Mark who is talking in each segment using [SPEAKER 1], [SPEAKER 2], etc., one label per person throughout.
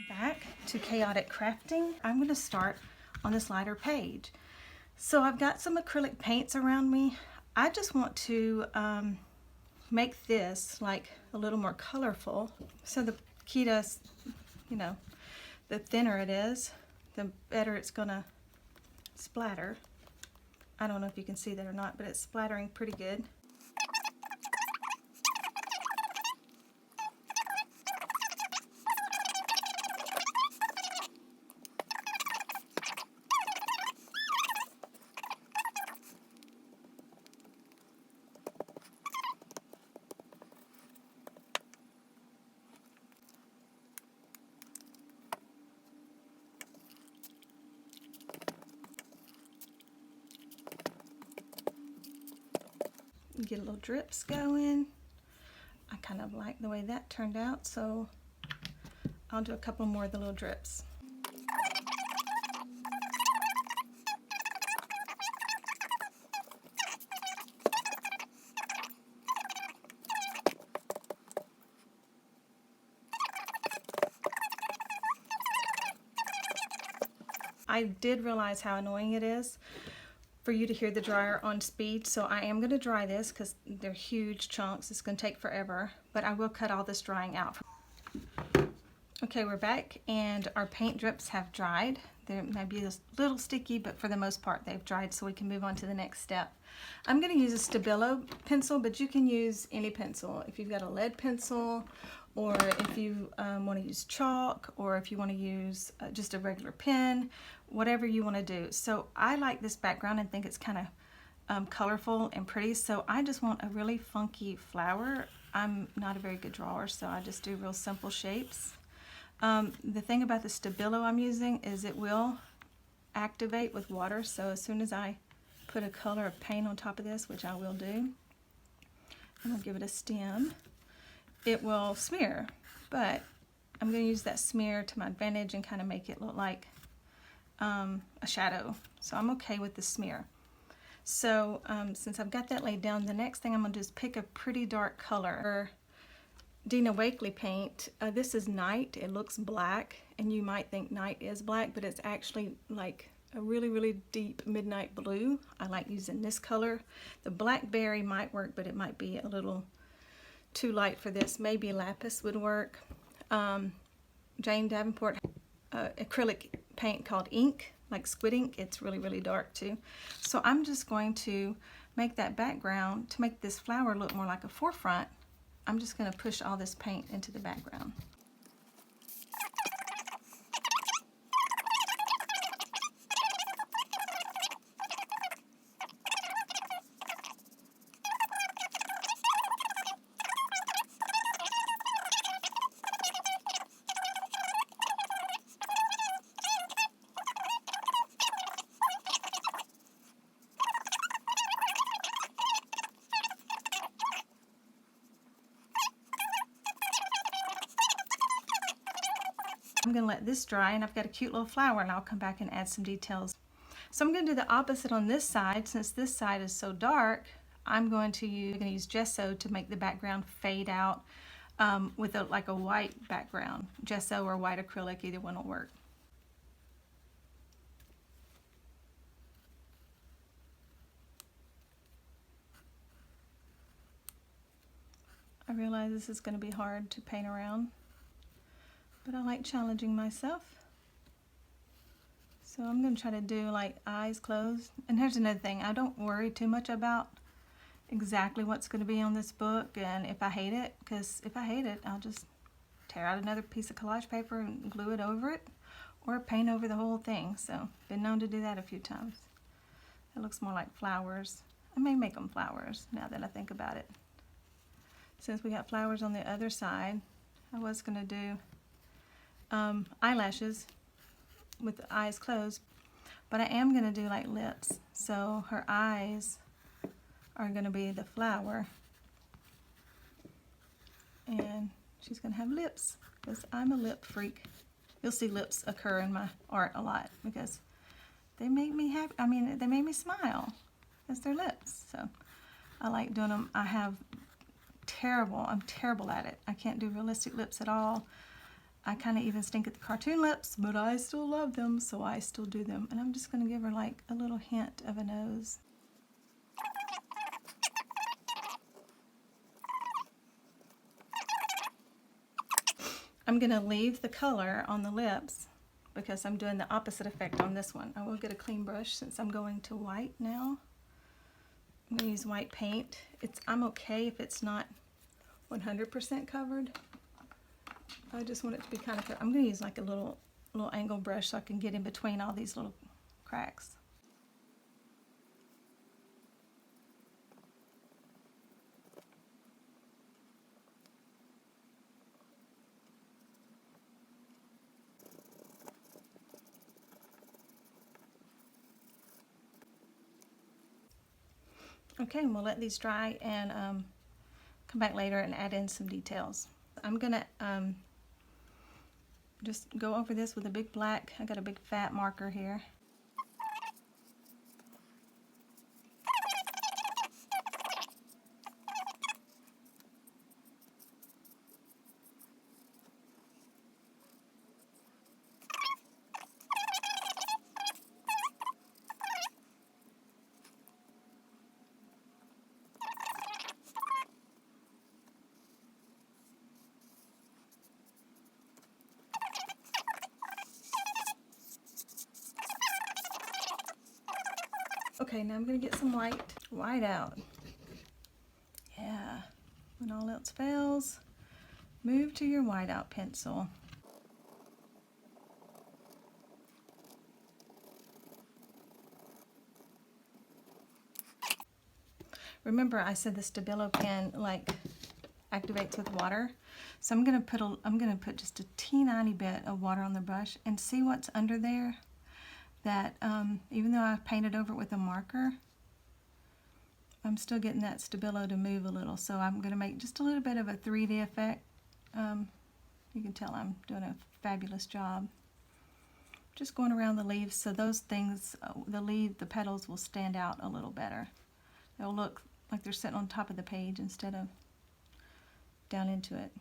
[SPEAKER 1] Back to chaotic crafting. I'm going to start on this lighter page. So I've got some acrylic paints around me. I just want to make this like a little more colorful. So the key to, you know, the thinner it is, the better it's going to splatter. I don't know if you can see that or not, but it's splattering pretty good. Get a little drips going. I kind of like the way that turned out, so I'll do a couple more of the little drips. I did realize how annoying it is for you to hear the dryer on speed, so I am going to dry this because they're huge chunks. It's going to take forever, but I will cut all this drying out. Okay, we're back and our paint drips have dried. They might be a little sticky, but for the most part they've dried, so we can move on to the next step. I'm going to use a Stabilo pencil, but you can use any pencil. If you've got a lead pencil, or if you want to use chalk, or if you want to use just a regular pen, whatever you want to do. So I like this background and think it's kind of colorful and pretty, so I just want a really funky flower. I'm not a very good drawer, so I just do real simple shapes. The thing about the Stabilo I'm using is it will activate with water, so as soon as I put a color of paint on top of this, which I will do, and I'll give it a stem, it will smear, but I'm going to use that smear to my advantage and kind of make it look like a shadow. So I'm okay with the smear. So since I've got that laid down, the next thing I'm going to do is pick a pretty dark color. Dina Wakley paint. This is Night. It looks black, and you might think night is black, but it's actually like a really, really deep midnight blue. I like using this color. The blackberry might work, but it might be a little too light for this. Maybe lapis would work. Jane Davenport acrylic paint called Ink, like squid ink. It's really, really dark too. So I'm just going to make that background to make this flower look more like a forefront. I'm just going to push all this paint into the background. I'm going to let this dry, and I've got a cute little flower, and I'll come back and add some details. So I'm going to do the opposite on this side. Since this side is so dark, I'm going to use gesso to make the background fade out with like a white background. Gesso or white acrylic, either one will work. I realize this is going to be hard to paint around, but I like challenging myself. So I'm going to try to do like eyes closed. And here's another thing, I don't worry too much about exactly what's going to be on this book and if I hate it, because if I hate it, I'll just tear out another piece of collage paper and glue it over it, or paint over the whole thing. So been known to do that a few times. It looks more like flowers. I may make them flowers now that I think about it. Since we got flowers on the other side, I was going to do eyelashes with the eyes closed, but I am going to do like lips. So her eyes are going to be the flower, and she's going to have lips because I'm a lip freak. You'll see lips occur in my art a lot because they make me happy. I mean, they make me smile because they're lips. So I like doing them. I'm terrible at it. I can't do realistic lips at all. I kind of even stink at the cartoon lips, but I still love them, so I still do them. And I'm just going to give her like a little hint of a nose. I'm going to leave the color on the lips because I'm doing the opposite effect on this one. I will get a clean brush since I'm going to white now. I'm going to use white paint. I'm okay if it's not 100% covered. I just want it to be kind of, I'm going to use like a little angle brush so I can get in between all these little cracks. Okay, and we'll let these dry and come back later and add in some details. I'm gonna just go over this with a big black, I got a big fat marker here. Okay, now I'm going to get some white out. Yeah, when all else fails, move to your whiteout pencil. Remember I said the Stabilo pen like activates with water. So I'm going to put just a teeny bit of water on the brush and see what's under there. That even though I've painted over it with a marker, I'm still getting that Stabilo to move a little. So I'm going to make just a little bit of a 3D effect. You can tell I'm doing a fabulous job. Just going around the leaves so those things, the petals will stand out a little better. They'll look like they're sitting on top of the page instead of down into it.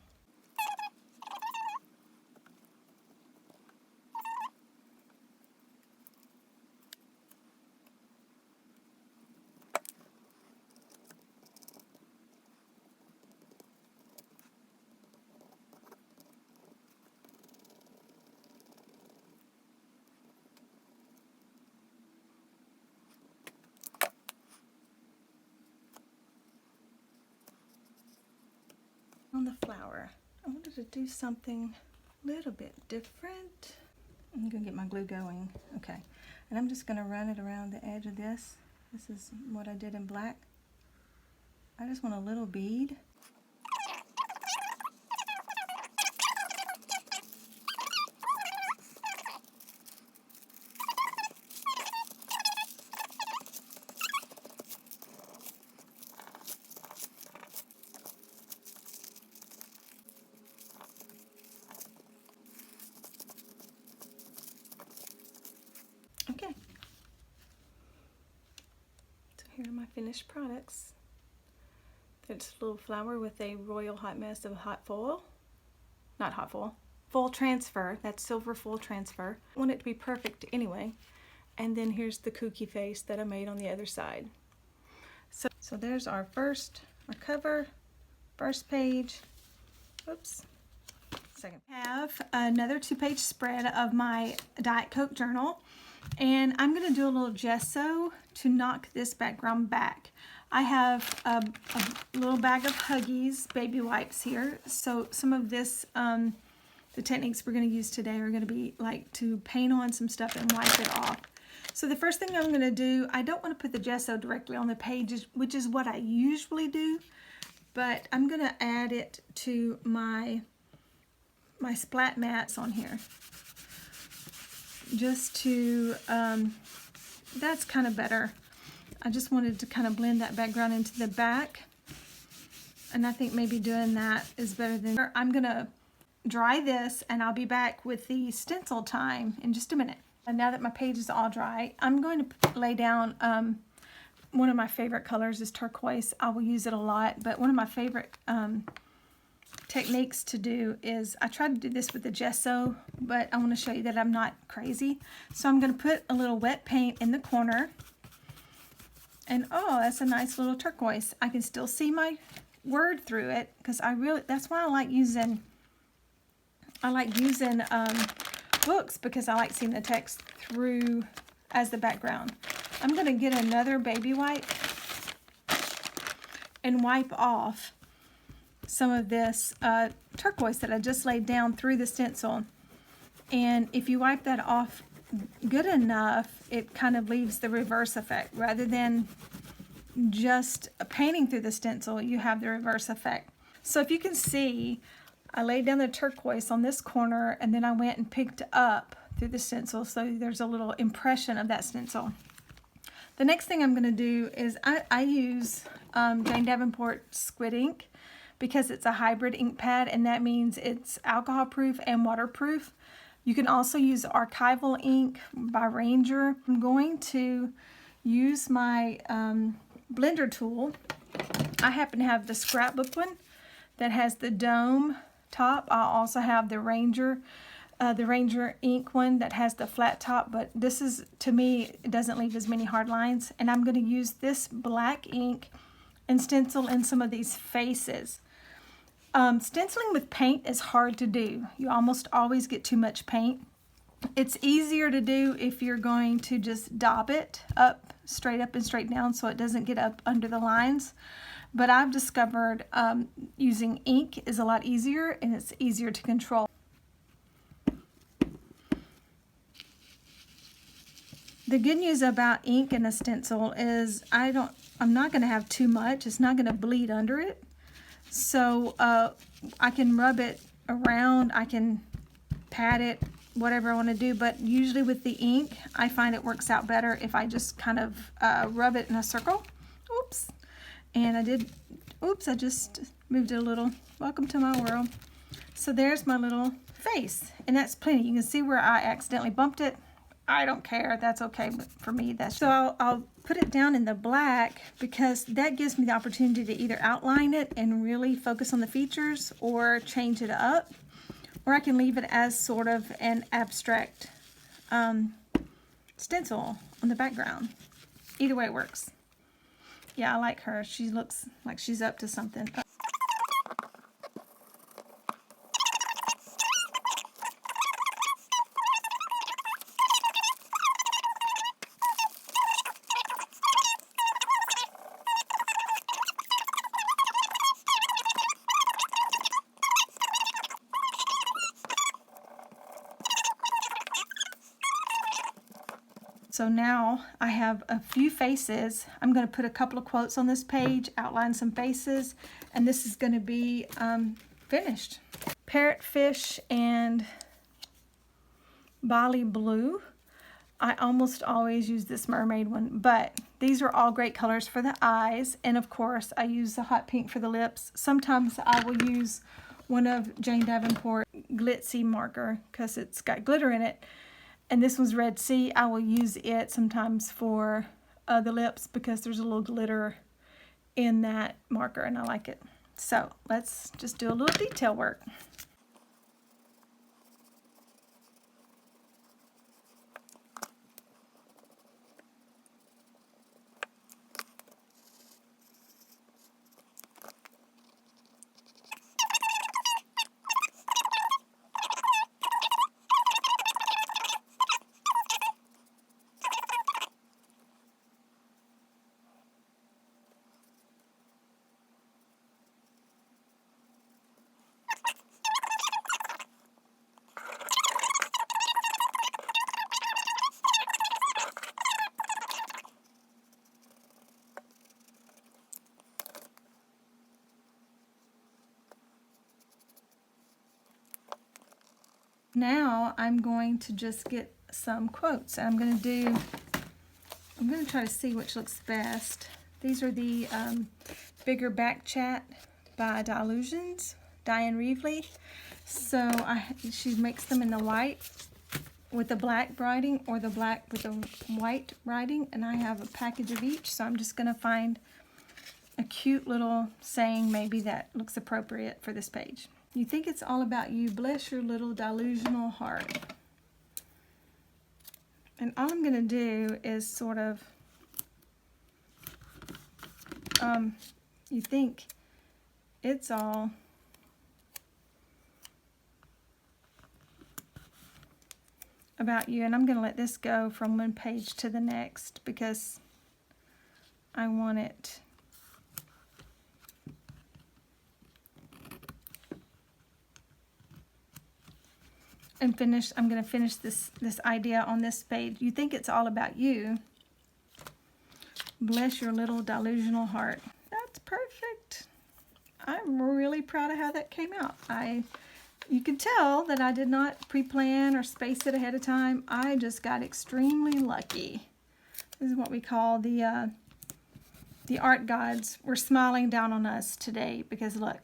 [SPEAKER 1] On the flower, I wanted to do something a little bit different. I'm gonna get my glue going. Okay, and I'm just gonna run it around the edge of this. This is what I did in black. I just want a little bead. Okay, so here are my finished products. It's a little flower with a royal hot mess of hot foil. Not hot foil, full transfer. That's silver full transfer. I want it to be perfect anyway. And then here's the kooky face that I made on the other side. So there's our cover, first page. Oops. Second. I have another 2-page spread of my Diet Coke journal. And I'm going to do a little gesso to knock this background back. I have a little bag of Huggies baby wipes here. So some of this, the techniques we're going to use today are going to be like to paint on some stuff and wipe it off. So the first thing I'm going to do, I don't want to put the gesso directly on the pages, which is what I usually do. But I'm going to add it to my splat mats on here. Just to, that's kind of better. I just wanted to kind of blend that background into the back. And I think maybe doing that is better than, I'm gonna dry this and I'll be back with the stencil time in just a minute. And now that my page is all dry, I'm going to lay down, one of my favorite colors is turquoise. I will use it a lot, but one of my favorite techniques to do is, I tried to do this with the gesso, but I want to show you that I'm not crazy. So I'm going to put a little wet paint in the corner. And oh, that's a nice little turquoise. I can still see my word through it, because that's why I like using books, because I like seeing the text through as the background. I'm going to get another baby wipe and wipe off some of this turquoise that I just laid down through the stencil. And if you wipe that off good enough, it kind of leaves the reverse effect. Rather than just painting through the stencil, you have the reverse effect. So if you can see, I laid down the turquoise on this corner, and then I went and picked up through the stencil, so there's a little impression of that stencil. The next thing I'm going to do is I use Jane Davenport Squid ink, because it's a hybrid ink pad, and that means it's alcohol proof and waterproof. You can also use archival ink by Ranger. I'm going to use my blender tool. I happen to have the scrapbook one that has the dome top. I also have the Ranger ink one that has the flat top, but this is, to me, it doesn't leave as many hard lines. And I'm going to use this black ink and stencil in some of these faces. Stenciling with paint is hard to do. You almost always get too much paint. It's easier to do if you're going to just dab it up, straight up and straight down, so it doesn't get up under the lines. But I've discovered using ink is a lot easier, and it's easier to control. The good news about ink in a stencil is I'm not going to have too much. It's not going to bleed under it. So I can rub it around, I can pat it, whatever I want to do, but usually with the ink, I find it works out better if I just kind of rub it in a circle. Oops. And I just moved it a little. Welcome to my world. So there's my little face, and that's plenty. You can see where I accidentally bumped it. I don't care, that's okay, but for me, so I'll put it down in the black, because that gives me the opportunity to either outline it and really focus on the features, or change it up, or I can leave it as sort of an abstract stencil on the background. Either way works. Yeah, I like her. She looks like she's up to something. So now I have a few faces. I'm going to put a couple of quotes on this page, outline some faces, and this is going to be finished. Parrotfish and Bali Blue. I almost always use this mermaid one, but these are all great colors for the eyes. And of course, I use the hot pink for the lips. Sometimes I will use one of Jane Davenport Glitzy marker, because it's got glitter in it. And this one's Red Sea. I will use it sometimes for the lips, because there's a little glitter in that marker, and I like it. So let's just do a little detail work. Now I'm going to just get some quotes. I'm going to try to see which looks best. These are the Bigger Back Chat by Diane Reevely. So she makes them in the white with the black writing, or the black with the white writing, and I have a package of each, so I'm just going to find a cute little saying maybe that looks appropriate for this page. You think it's all about you. Bless your little delusional heart. And all I'm going to do is sort of, you think it's all about you. And I'm going to let this go from one page to the next because I want it and finish. I'm going to finish this idea on this page. You think it's all about you. Bless your little delusional heart. That's perfect. I'm really proud of how that came out. You can tell that I did not pre-plan or space it ahead of time. I just got extremely lucky. This is what we call the art gods were smiling down on us today because look,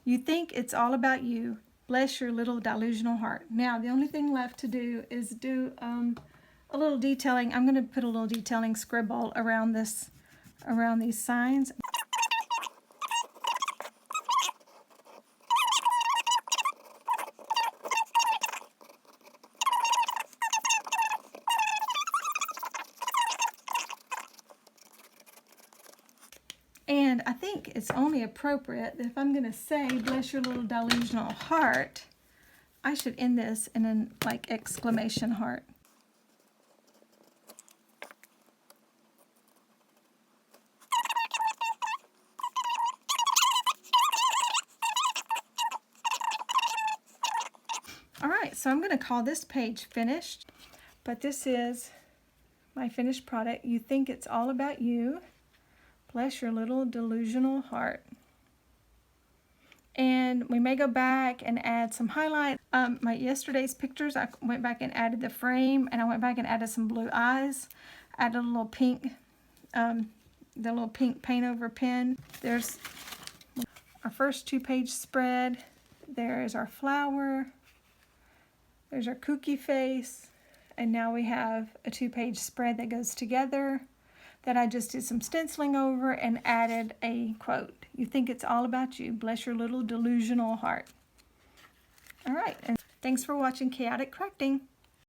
[SPEAKER 1] you think it's all about you. Bless your little delusional heart. Now, the only thing left to do is do a little detailing. I'm going to put a little detailing scribble around these signs. And I think it's only appropriate that if I'm going to say, bless your little delusional heart, I should end this in an like exclamation heart. All right, so I'm going to call this page finished, but this is my finished product. You think it's all about you. Bless your little delusional heart. And we may go back and add some highlight. My yesterday's pictures, I went back and added the frame, and I went back and added some blue eyes, added a little pink, the little pink paint over pen. There's our first 2-page spread. There's our flower. There's our kooky face. And now we have a 2-page spread that goes together that I just did some stenciling over and added a quote. You think it's all about you. Bless your little delusional heart. All right, and thanks for watching Chaotic Crafting.